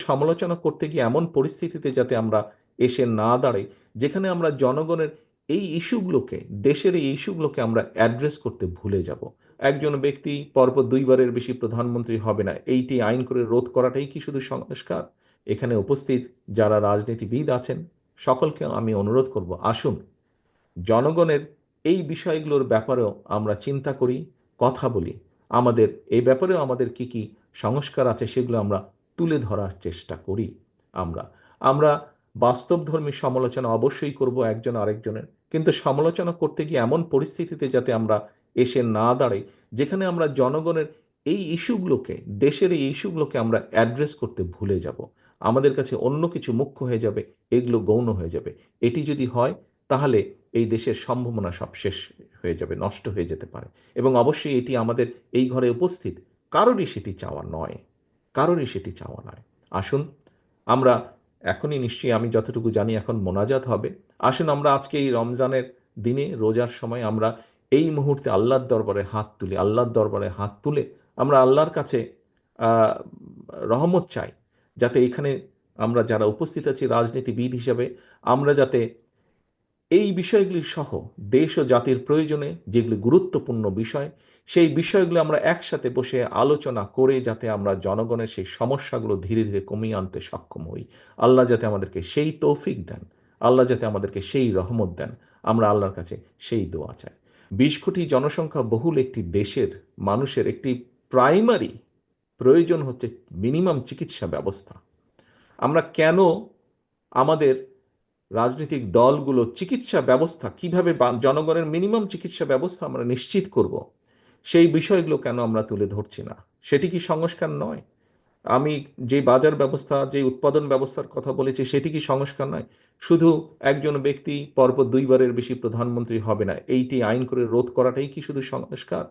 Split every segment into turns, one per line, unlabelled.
সমালোচনা করতে গিয়ে এমন পরিস্থিতিতে যাতে আমরা এসে না দাঁড়াই যেখানে আমরা জনগণের এই ইস্যুগুলোকে, দেশের এই ইস্যুগুলোকে আমরা অ্যাড্রেস করতে ভুলে যাব। একজন ব্যক্তি পরপর দুইবারের বেশি প্রধানমন্ত্রী হবে না, এইটি আইন করে রোধ করাটাই কি শুধু সংস্কার? এখানে উপস্থিত যারা রাজনীতিবিদ আছেন সকলকে আমি অনুরোধ করব, আসুন জনগণের এই বিষয়গুলোর ব্যাপারেও আমরা চিন্তা করি, কথা বলি। আমাদের এই ব্যাপারেও আমাদের কি কি সংস্কার আছে সেগুলো আমরা তুলে ধরার চেষ্টা করি। আমরা আমরা বাস্তবধর্মী সমালোচনা অবশ্যই করব একজন আরেকজনের, কিন্তু সমালোচনা করতে গিয়ে এমন পরিস্থিতিতে যাতে আমরা এসে না দাঁড়াই যেখানে আমরা জনগণের এই ইস্যুগুলোকে, দেশের এই ইস্যুগুলোকে আমরা অ্যাড্রেস করতে ভুলে যাব। আমাদের কাছে অন্য কিছু মুখ্য হয়ে যাবে, এগুলো গৌণ হয়ে যাবে। এটি যদি হয় তাহলে এই দেশের সম্ভাবনা সব শেষ হয়ে যাবে, নষ্ট হয়ে যেতে পারে। এবং অবশ্যই এটি আমাদের এই ঘরে উপস্থিত কারোরই সেটি চাওয়া নয়, কারোরই সেটি চাওয়া নয়। আসুন আমরা এখনই, নিশ্চয়ই আমি যতটুকু জানি এখন মোনাজাত হবে, আসুন আমরা আজকে এই রমজানের দিনে, রোজার সময় আমরা এই মুহূর্তে আল্লাহর দরবারে হাত তুলি, আল্লাহর দরবারে হাত তুলে আমরা আল্লাহর কাছে আহ, রহমত চাই, যাতে এখানে আমরা যারা উপস্থিত আছি রাজনীতিবিদ হিসাবে, আমরা যাতে এই বিষয়গুলি সহ দেশ ও জাতির প্রয়োজনে যেগুলি গুরুত্বপূর্ণ বিষয়, সেই বিষয়গুলো আমরা একসাথে বসে আলোচনা করে যাতে আমরা জনগণের সেই সমস্যাগুলো ধীরে ধীরে কমিয়ে আনতে সক্ষম হই। আল্লাহ যাতে আমাদেরকে সেই তৌফিক দেন, আল্লাহ যাতে আমাদেরকে সেই রহমত দেন, আমরা আল্লাহর কাছে সেই দোয়া চাই। 20 কোটি জনসংখ্যা বহুল একটি দেশের মানুষের একটি প্রাইমারি প্রয়োজন হচ্ছে মিনিমাম চিকিৎসা ব্যবস্থা। আমরা কেন আমাদের রাজনৈতিক দলগুলো চিকিৎসা ব্যবস্থা কিভাবে জনগণের মিনিমাম চিকিৎসা ব্যবস্থা আমরা নিশ্চিত করব, সেই বিষয়গুলো কেন আমরা তুলে ধরছি না? সেটি কি সংস্কার নয়? আমি যে বাজার ব্যবস্থা, যে উৎপাদন ব্যবস্থার কথা বলেছি, সেটি কি সংস্কার নয়? শুধু একজন ব্যক্তি পরপর দুইবারের বেশি প্রধানমন্ত্রী হবে না, এইটি আইন করে রোধ করাটাই কি শুধু সংস্কার?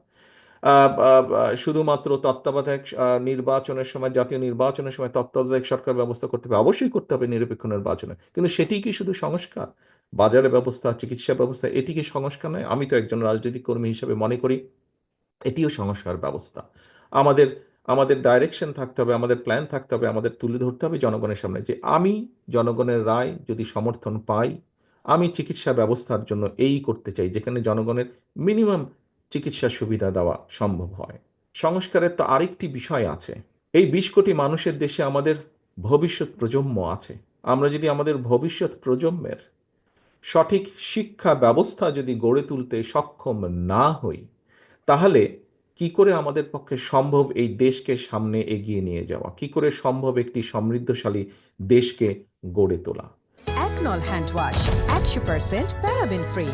শুধুমাত্র তত্ত্বাবধায়ক নির্বাচনের সময়, জাতীয় নির্বাচনের সময় তত্ত্বাবধায়ক সরকার ব্যবস্থা করতে হবে, অবশ্যই করতে হবে নিরপেক্ষ নির্বাচনে, কিন্তু সেটি কি শুধু সংস্কার? বাজারের ব্যবস্থা, চিকিৎসা ব্যবস্থা, এটি কি সংস্কার নয়? আমি তো একজন রাজনৈতিক কর্মী হিসেবে মনে করি এটিও সংস্কার ব্যবস্থা। আমাদের আমাদের ডাইরেকশন থাকতে হবে, আমাদের প্ল্যান থাকতে হবে, আমাদের তুলে ধরতে হবে জনগণের সামনে যে আমি জনগণের রায় যদি সমর্থন পাই, আমি চিকিৎসা ব্যবস্থার জন্য এই করতে চাই যেখানে জনগণের মিনিমাম চিকিৎসা সুবিধা দেওয়া সম্ভব হয়। সংস্কারের তো আরেকটি বিষয় আছে, এই 20 কোটি মানুষের দেশে আমাদের ভবিষ্যৎ প্রজন্ম আছে। আমরা যদি আমাদের ভবিষ্যৎ প্রজন্মের সঠিক শিক্ষা ব্যবস্থা যদি গড়ে তুলতে সক্ষম না হই, তাহলে কি করে আমাদের পক্ষে সম্ভব এই দেশকে সামনে এগিয়ে নিয়ে যাওয়া? কি করে সম্ভব একটি সমৃদ্ধশালী দেশকে গড়ে তোলা?
একনল হ্যান্ড ওয়াশ 100% প্যারাবেন ফ্রি,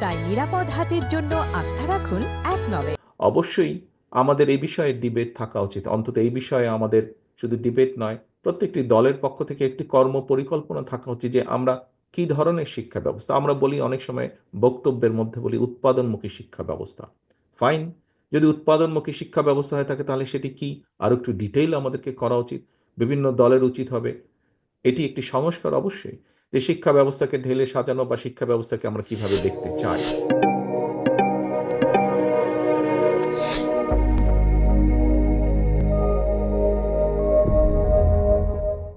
তাই নিরাপদ হাতের জন্য আস্থা রাখুন একনলে।
অবশ্যই আমাদের এই বিষয়ে ডিবেট থাকা উচিত। অন্তত এই বিষয়ে আমাদের শুধু ডিবেট নয়, প্রত্যেকটি দলের পক্ষ থেকে একটি কর্ম পরিকল্পনা থাকা উচিত যে আমরা কি ধরনের শিক্ষা ব্যবস্থা, আমরা বলি অনেক সময় বক্তব্যের মধ্যে বলি উৎপাদনমুখী শিক্ষা ব্যবস্থা। ফাইন, যদি উৎপাদনমুখী শিক্ষা ব্যবস্থা হয়ে থাকে তাহলে সেটি কি আরো একটু ডিটেইল আমাদেরকে করা উচিত। বিভিন্ন দলের উচিত হবে, এটি একটি সংস্কার অবশ্যই, যে শিক্ষা ব্যবস্থাকে ঢেলে সাজানো বা শিক্ষা ব্যবস্থাকে আমরা কিভাবে দেখতে চাই।